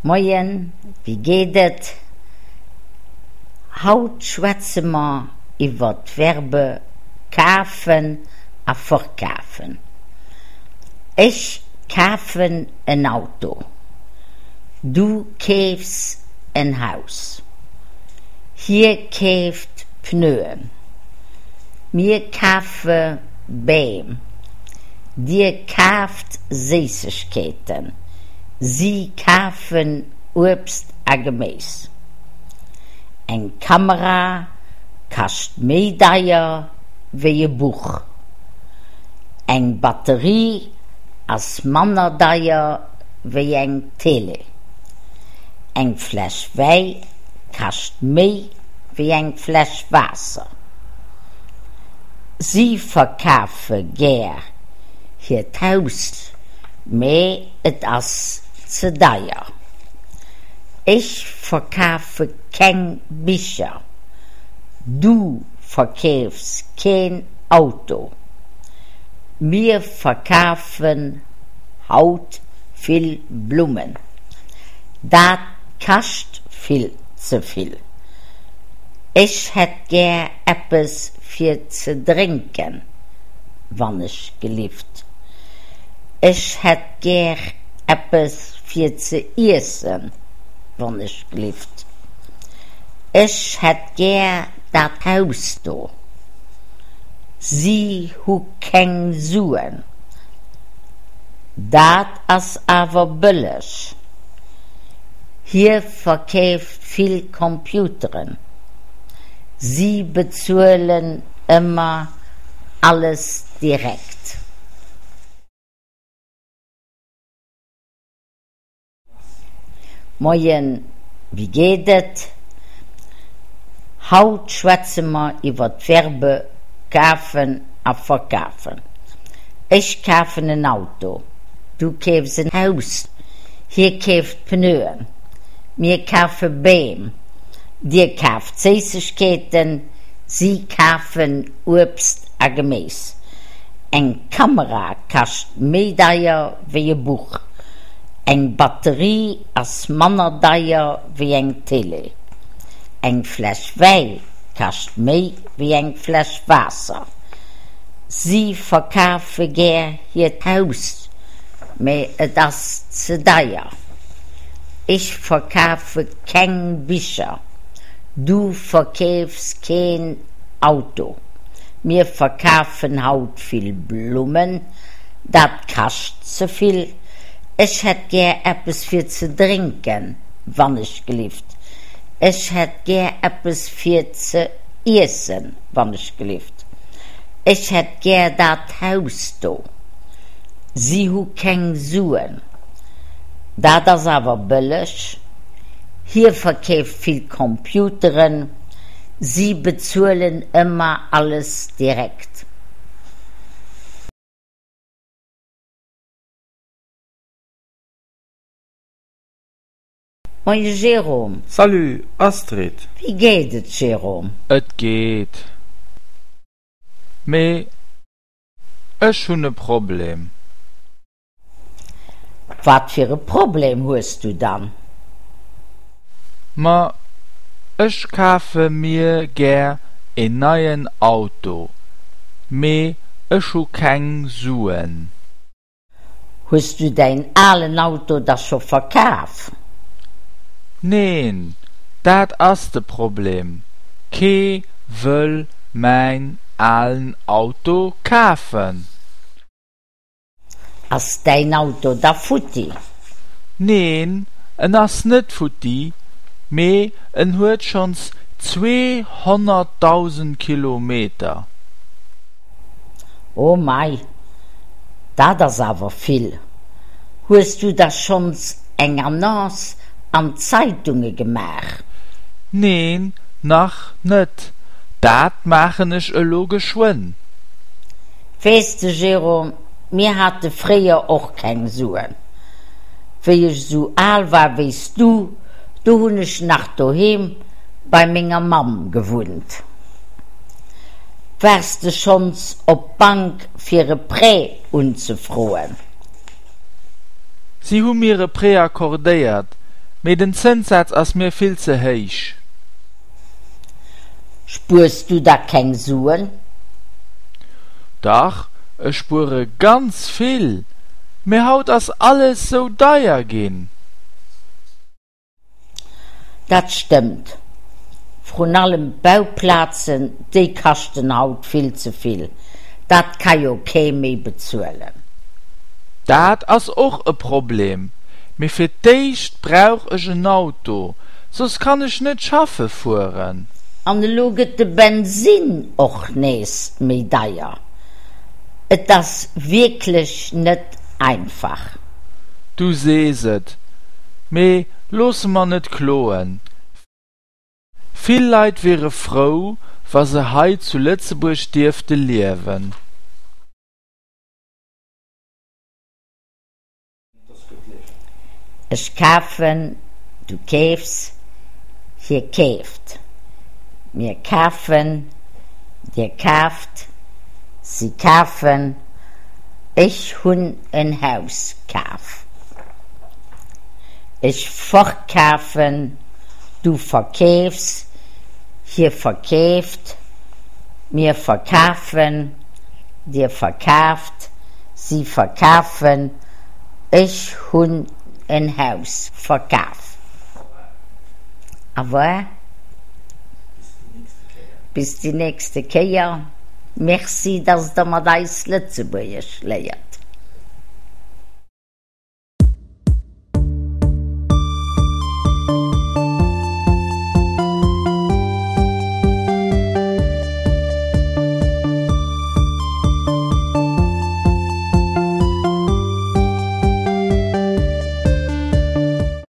Moin, wie geht es? Haut schwätze ma über Verbe kaufen und verkaufen. Ich kaufe ein Auto. Du kaufst ein Haus. Hier kauft Pneuen. Wir kaufen Bäm. Dir kauft Süßigkeiten. Sie kaufen Obst und Gemüse. Eine Kamera kostet mehr teuer wie ein Buch. Eine Batterie ist mehr teuer wie ein Tele. Eine Flasche Wein kostet mehr wie eine Flasche Wasser. Sie verkaufen gern hier Haus, mehr als zu teuer. Ich verkaufe kein Bücher. Du verkaufst kein Auto. Wir verkaufen Haut viel Blumen. Das kostet viel zu viel. Ich hätte gern etwas für zu trinken, wann ich geliebt. Ich hätte gern etwas für zu essen, wann ich geliebt. Ich hätte gern das Haus da. Sie hu kein Sohn. Das ist aber billig. Hier verkauft viel Computern. Sie bezahlen immer alles direkt. Moin, wie geht es? Haut schwätze ma über Verbe kaufen und verkaufen. Ich kaufe ein Auto. Du kaufst ein Haus. Hier kauft Pneuen. Wir kaufen Bäm. Dir kauft Süßigkeiten. Sie kaufen Obst und Gemüse. Eine Kamera kostet mehr teuer wie ein Buch. Eine Batterie ist mehr teuer wie ein Tele. Eine Flasche Wein kostet mehr wie eine Flasche Wasser. Sie verkaufen gern hier Haus, aber das ist zu teuer. Ich verkaufe kein Bücher. Du verkaufst kein Auto. Wir verkaufen Haut viel Blumen. Das kostet zu viel. Ich hätte gern etwas für zu trinken, wann ich geliebt. Ich hätte gern etwas für zu essen, wann ich geliebt. Ich hätte gern das Haus da. Sie hu kein Sohn. Das ist aber billig. Hier verkauft viel Computern. Sie bezahlen immer alles direkt. Moin, Jerome. Salut, Astrid. Wie geht es, Jerome? Et geht. Me, ich habe ein Problem. Was für ein Problem hast du dann? Ma, ich kaufe mir gern ein neues Auto. Me, ich habe kein Sohn. Hast du dein alten Auto das schon verkauft? Nein, das ist das Problem. Ke will mein alten Auto kaufen. Ist dein Auto da futti? Nein, ist nicht futti, me hat schon 200.000 Kilometer. Oh mei, das ist aber viel. Hast du das schon eine Annonce an Zeitungen gemacht? Nein, noch nicht. Das machen ich geschwind. Weißt du, Jerome, mir hatte früher auch keinen Sohn. Wie ich so alt war, weißt du hab ich nach daheim bei meiner Mom gewohnt. Wärst du schon op Bank für eine Prä unzufrohen? Sie haben mir Prä akkordiert, Mit den Zinssatz ass mir viel zu heich. Spürst du da kein Sohn? Doch, ich spüre ganz viel. Mir haut das alles so teuer gehen. Das stimmt. Von allen Bauplätzen, die kosten haut viel zu viel. Das kann ja kein mehr bezahlen. Dat is auch ein Problem. Mir für Teist brauch ich ein Auto, sonst kann ich nicht schaffen fahren. Und schaut der Benzin auch nicht mehr teuer. Das ist wirklich nicht einfach. Du siehst es. Me los ma nicht kloen. Viel Leid wäre froh, was sie heit zu Lützeburg dürfte leben. Ich kaufe, du kaufst, hier kauft. Wir kaufen, der kauft, sie kaufen, ich hun ein Haus kauf. Ich verkaufen, du verkaufst, hier verkauft, wir verkaufen, der verkauft, sie verkaufen, ich hun ein Haus verkauf. Aber bis die nächste Kehr. Merci, dass du mir das Lützeburgisch lehrst.